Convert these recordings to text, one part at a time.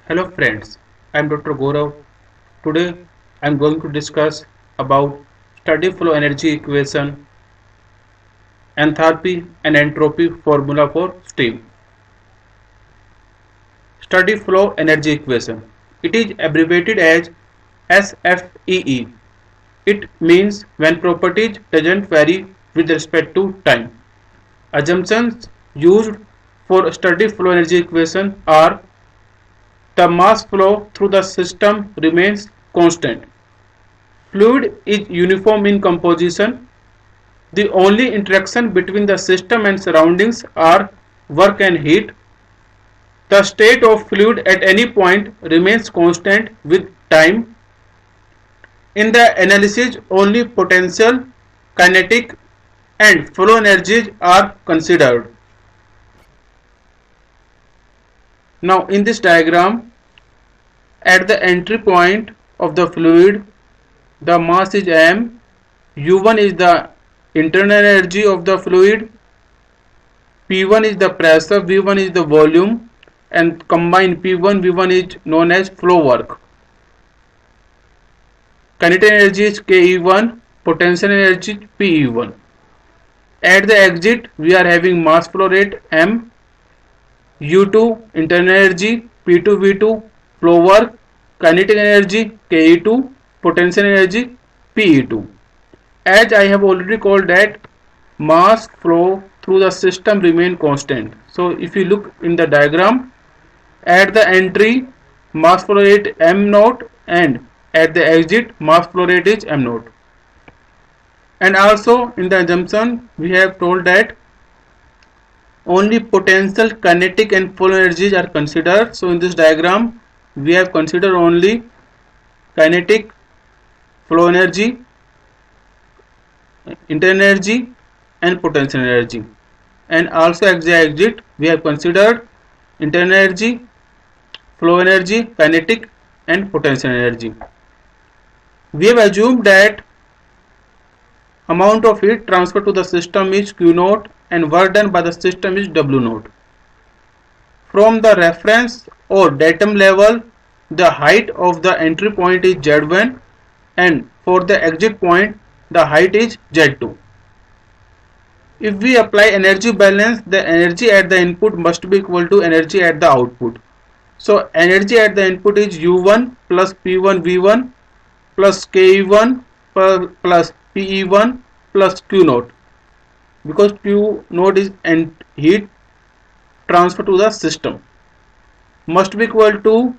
Hello friends, I am Dr. Gaurav. Today I am going to discuss about steady flow energy equation, enthalpy and entropy formula for steam. Steady flow energy equation. It is abbreviated as SFEE. It means when properties doesn't vary with respect to time. Assumptions used for steady flow energy equation are the mass flow through the system remains constant. Fluid is uniform in composition. The only interaction between the system and surroundings are work and heat. The state of fluid at any point remains constant with time. In the analysis, only potential, kinetic, and flow energies are considered. Now, in this diagram, at the entry point of the fluid, the mass is m, u1 is the internal energy of the fluid, P1 is the pressure, V1 is the volume, and combined P1 V1 is known as flow work. Kinetic energy is KE1, potential energy is PE1. At the exit we are having mass flow rate M, U2 internal energy, P2 V2 flow work, kinetic energy KE2, potential energy PE2. As I have already called that mass flow through the system remain constant. So if you look in the diagram, at the entry mass flow rate m naught and at the exit mass flow rate is m naught. And also in the assumption we have told that only potential, kinetic and flow energies are considered. So in this diagram we have considered only kinetic, flow energy, internal energy and potential energy. And also at the exit we have considered internal energy, flow energy, kinetic and potential energy. We have assumed that amount of heat transferred to the system is Q naught and work done by the system is W naught. From the reference or datum level, the height of the entry point is Z1 and for the exit point the height is Z2. If we apply energy balance, the energy at the input must be equal to energy at the output. So energy at the input is U1 plus P1 V1 plus KE1 plus PE1 plus Q naught, because Q naught is heat transfer to the system, must be equal to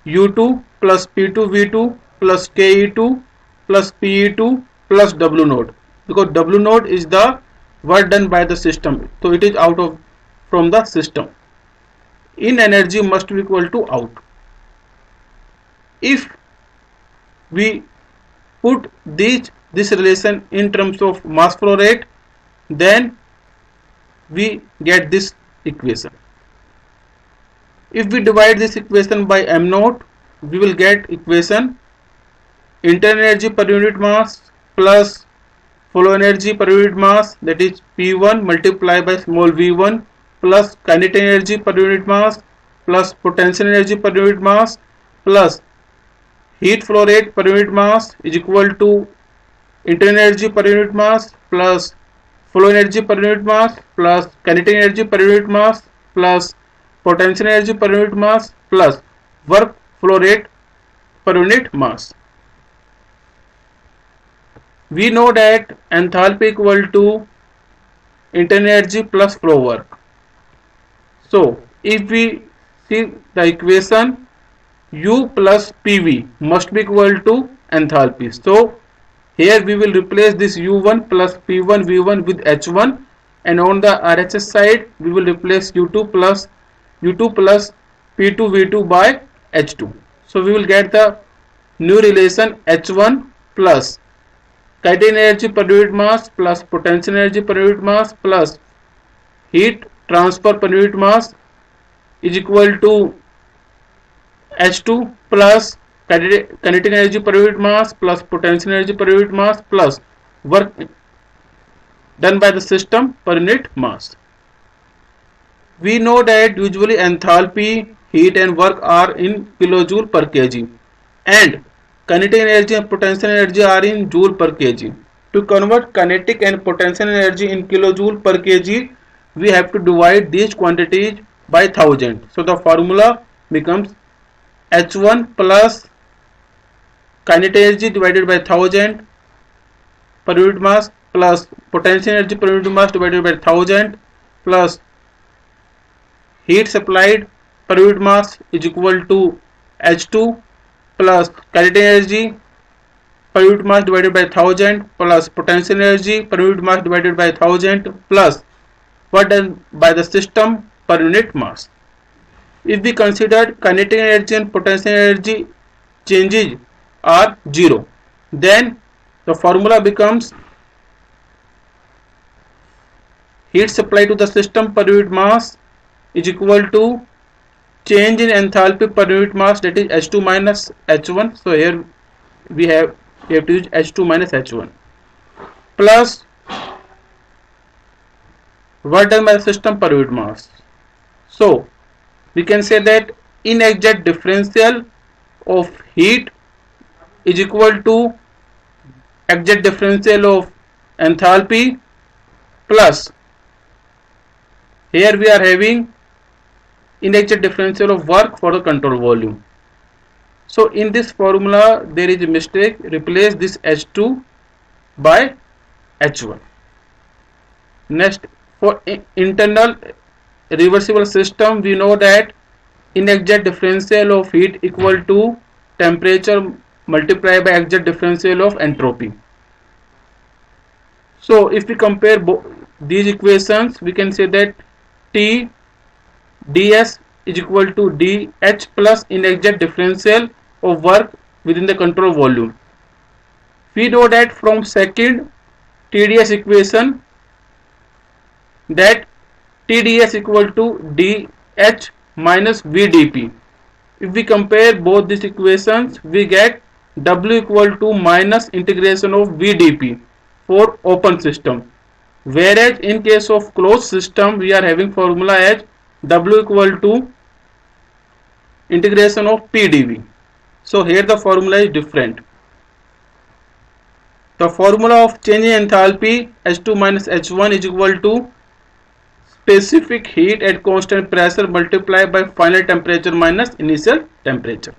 U2 plus P2 V2 plus KE2 plus PE2 plus W naught, because W naught is the work done by the system, so it is out of from the system. In energy must be equal to out. If we put this relation in terms of mass flow rate, then we get this equation. If we divide this equation by m naught, we will get equation internal energy per unit mass plus flow energy per unit mass, that is P1 multiplied by small v1 plus kinetic energy per unit mass plus potential energy per unit mass plus heat flow rate per unit mass is equal to internal energy per unit mass plus flow energy per unit mass plus kinetic energy per unit mass plus potential energy per unit mass plus work flow rate per unit mass. We know that enthalpy equal to internal energy plus flow work. So if we see the equation, U plus PV must be equal to enthalpy. So here we will replace this U1 plus P1 V1 with H1, and on the RHS side we will replace U2 plus P2 V2 by H2. So we will get the new relation H1 plus kinetic energy per unit mass plus potential energy per unit mass plus heat transfer per unit mass is equal to H2 plus kinetic energy per unit mass plus potential energy per unit mass plus work done by the system per unit mass. We know that usually enthalpy, heat and work are in kilojoule per kg, and kinetic energy and potential energy are in joule per kg. To convert kinetic and potential energy in kilojoule per kg, we have to divide these quantities by 1000. So the formula becomes H1 plus kinetic energy divided by 1000 per unit mass plus potential energy per unit mass divided by 1000 plus heat supplied per unit mass is equal to H2 plus kinetic energy per unit mass divided by 1000 plus potential energy per unit mass divided by 1000 plus work done by the system per unit mass. If we consider kinetic energy and potential energy changes are 0, then the formula becomes heat supply to the system per unit mass is equal to change in enthalpy per unit mass, that is H2 minus H1. So here we have to use H2 minus H1 plus work done by the system per unit mass. So we can say that inexact differential of heat is equal to exact differential of enthalpy plus here we are having inexact differential of work for the control volume. So in this formula there is a mistake, replace this H2 by H1. Next, for internal reversible system, we know that inexact differential of heat equal to temperature multiplied by exact differential of entropy. So if we compare these equations, we can say that T ds is equal to dH plus inexact differential of work within the control volume. We know that from second TdS equation that TdS equal to dH minus VdP. If we compare both these equations, we get W equal to minus integration of VdP for open system, whereas in case of closed system we are having formula as W equal to integration of PdV. So here the formula is different. The formula of change in enthalpy H2 minus H1 is equal to specific heat at constant pressure multiplied by final temperature minus initial temperature.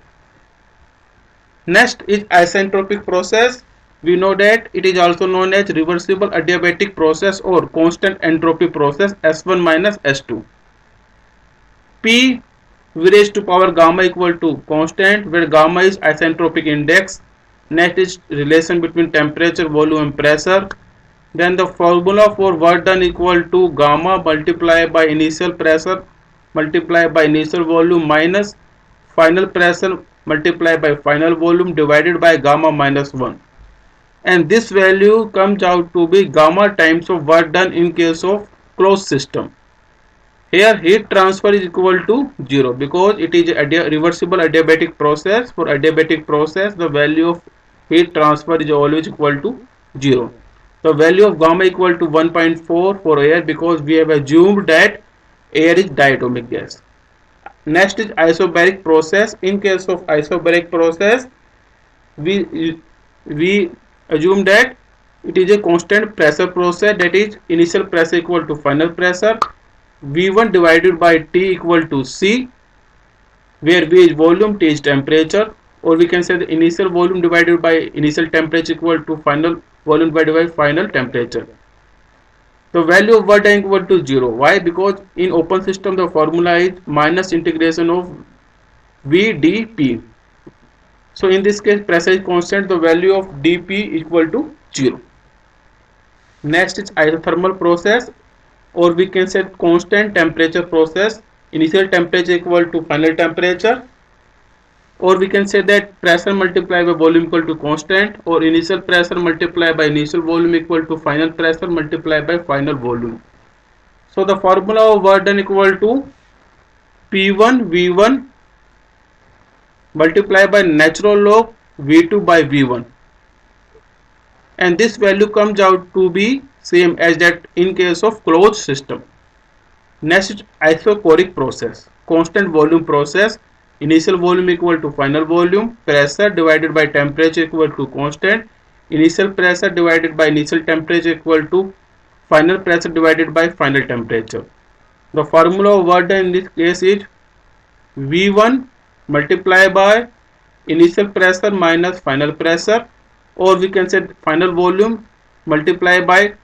Next is isentropic process. We know that it is also known as reversible adiabatic process or constant entropy process S1 minus S2. P v raised to power gamma equal to constant, where gamma is isentropic index. Next is relation between temperature, volume and pressure. Then the formula for work done equal to gamma multiplied by initial pressure multiplied by initial volume minus final pressure multiplied by final volume divided by gamma minus 1. And this value comes out to be gamma times of work done in case of closed system. Here heat transfer is equal to 0 because it is a reversible adiabatic process. For adiabatic process, the value of heat transfer is always equal to 0. The value of gamma equal to 1.4 for air because we have assumed that air is diatomic gas. Next is isobaric process. In case of isobaric process, we assume that it is a constant pressure process, that is initial pressure equal to final pressure, V1 divided by T equal to C, where V is volume, T is temperature, or we can say the initial volume divided by initial temperature equal to final volume divided by final temperature. The value of work done equal to 0. Why? Because in open system the formula is minus integration of VdP. So in this case pressure is constant, the value of dP equal to 0. Next is isothermal process, or we can say constant temperature process. Initial temperature equal to final temperature, or we can say that pressure multiplied by volume equal to constant, or initial pressure multiplied by initial volume equal to final pressure multiplied by final volume. So the formula of work done equal to P1 V1 multiplied by natural log V2 by V1, and this value comes out to be same as that in case of closed system. Next is isochoric process. constant volume process. Initial volume equal to final volume. Pressure divided by temperature equal to constant. Initial pressure divided by initial temperature equal to final pressure divided by final temperature. The formula of work done in this case is V1 multiplied by initial pressure minus final pressure, or we can say final volume multiplied by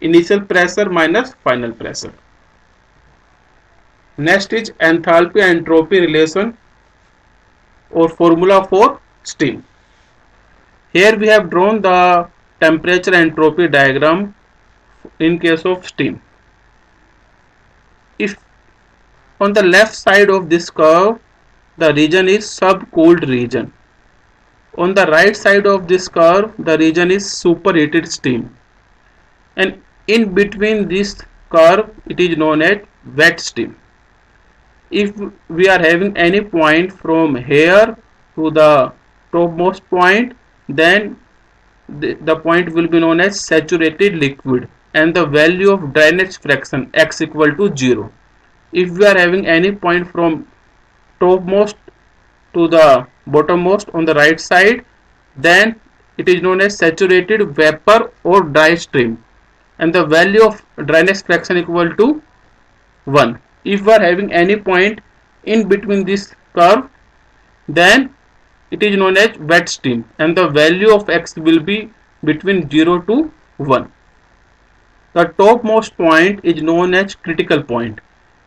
initial pressure minus final pressure. Next is enthalpy entropy relation or formula for steam. Here we have drawn the temperature entropy diagram in case of steam. If on the left side of this curve the region is subcooled region, on the right side of this curve the region is superheated steam, and in between this curve it is known as wet steam. If we are having any point from here to the topmost point, then the point will be known as saturated liquid and the value of dryness fraction x equal to 0. If we are having any point from topmost to the bottommost on the right side, then it is known as saturated vapor or dry stream and the value of dryness fraction equal to 1. If we are having any point in between this curve, then it is known as wet stream and the value of x will be between 0 to 1. The topmost point is known as critical point.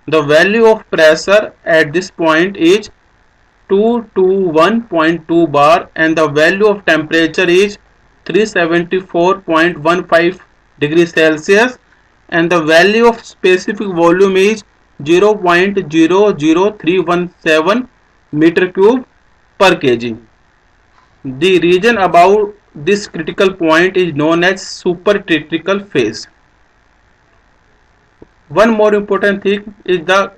The value of pressure at this point is 221.2 bar and the value of temperature is 374.15 degrees Celsius and the value of specific volume is 0.00317 meter cube per kg. The region above this critical point is known as supercritical phase. One more important thing is the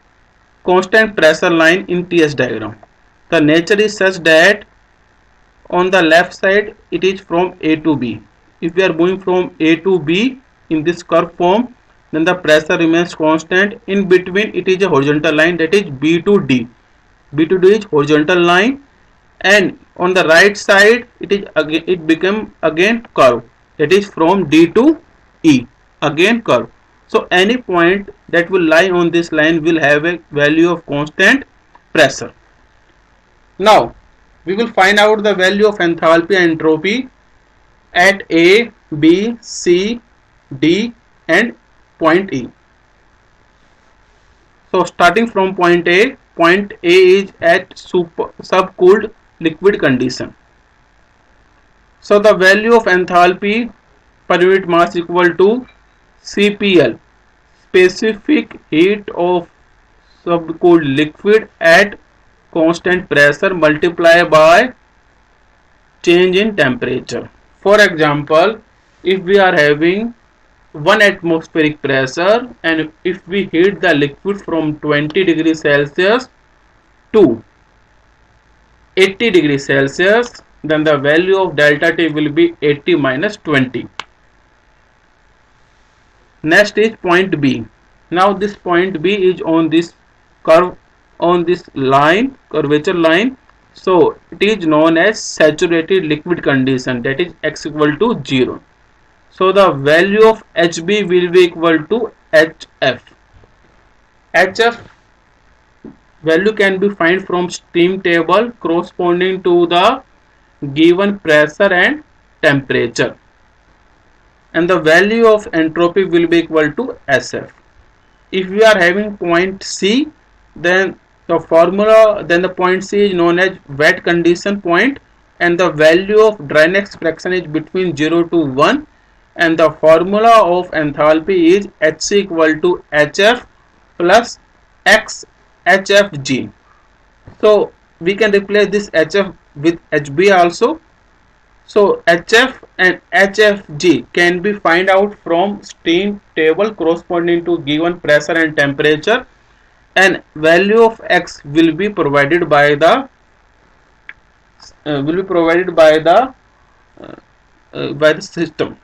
constant pressure line in TS diagram. The nature is such that on the left side it is from A to B. If we are moving from A to B in this curve form, then the pressure remains constant. In between it is a horizontal line, that is B to D. B to D is horizontal line, and on the right side it become again curve, that is from D to E, again curve. So any point that will lie on this line will have a value of constant pressure. Now we will find out the value of enthalpy and entropy at A, B, C, D and point E. So starting from point A is at subcooled liquid condition. So the value of enthalpy per unit mass equal to CPL, specific heat of subcooled liquid at constant pressure multiplied by change in temperature. For example, if we are having 1 atmospheric pressure and if we heat the liquid from 20 degrees Celsius to 80 degrees Celsius, then the value of delta T will be 80 minus 20. Next is point B. Now this point B is on this curve, on this line, curvature line. So it is known as saturated liquid condition, that is x equal to 0. So the value of HB will be equal to HF. HF value can be found from steam table corresponding to the given pressure and temperature, and the value of entropy will be equal to SF. If we are having point C, then the point C is known as wet condition point and the value of dryness fraction is between 0 to 1 and the formula of enthalpy is Hc equal to Hf plus X HFG. So we can replace this Hf with Hb also. So Hf and Hfg can be find out from steam table corresponding to given pressure and temperature, and value of X will be provided by the system.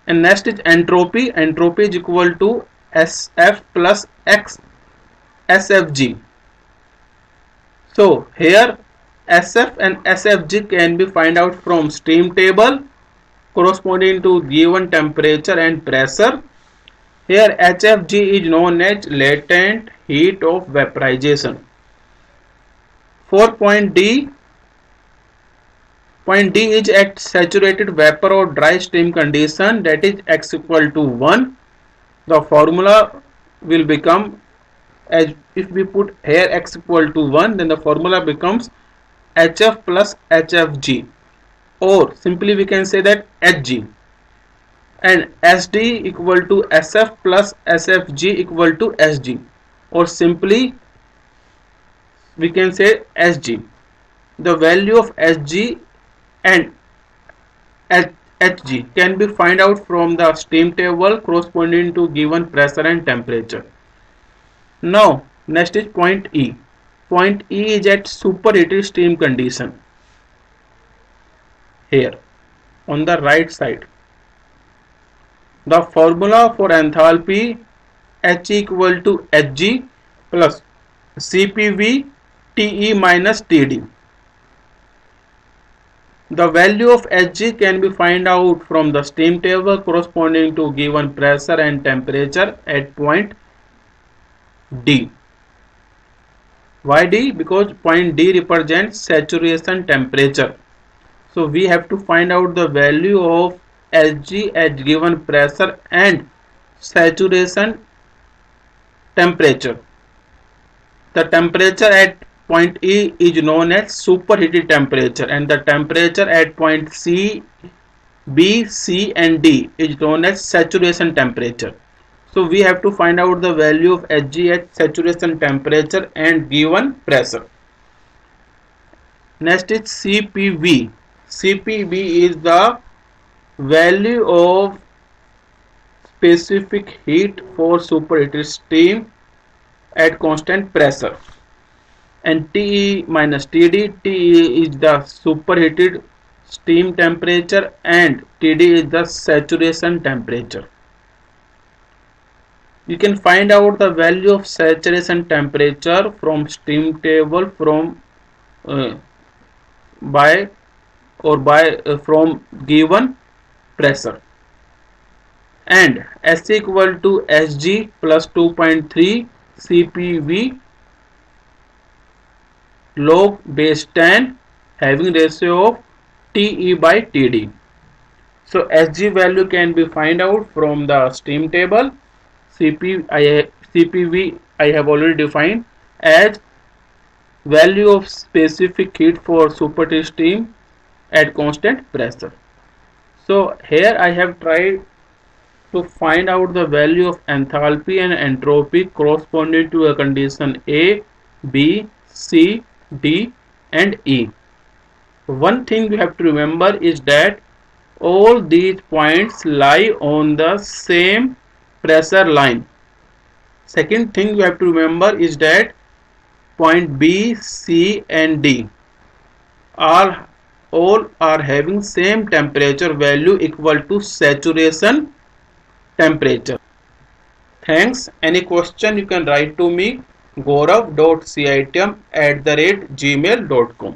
And next is entropy. Entropy is equal to SF plus X SFG. So here SF and SFG can be find out from stream table corresponding to given temperature and pressure. Here HFG is known as latent heat of vaporization. For point D is at saturated vapor or dry stream condition, that is x equal to 1. The formula will become, as if we put here x equal to 1, then the formula becomes HF plus HFG, or simply we can say that HG, and SD equal to SF plus SFG equal to SG, or simply we can say SG. The value of SG and Hg can be find out from the stream table corresponding to given pressure and temperature. Now next is point E. Point E is at superheated stream condition. Here on the right side, the formula for enthalpy H equal to Hg plus Cpv Te minus Td. The value of Hg can be find out from the stream table corresponding to given pressure and temperature at point D. Why D? Because point D represents saturation temperature. So we have to find out the value of Hg at given pressure and saturation temperature. The temperature at point E is known as superheated temperature, and the temperature at point C, B, C and D is known as saturation temperature. So we have to find out the value of Hg at saturation temperature and given pressure. Next is Cpv. Cpv is the value of specific heat for superheated steam at constant pressure, and Te minus Td. Te is the superheated steam temperature and Td is the saturation temperature. You can find out the value of saturation temperature from stream table from from given pressure, and S equal to Sg plus 2.3 Cpv log base 10 having ratio of Te by Td. So Sg value can be find out from the stream table. Cpv I have already defined as value of specific heat for superheated steam at constant pressure. So here I have tried to find out the value of enthalpy and entropy corresponding to a condition A, B, C, D and E. One thing you have to remember is that all these points lie on the same pressure line. Second thing you have to remember is that point B, C and D all are having same temperature value equal to saturation temperature. Thanks. Any question you can write to me gaurav.citm@gmail.com.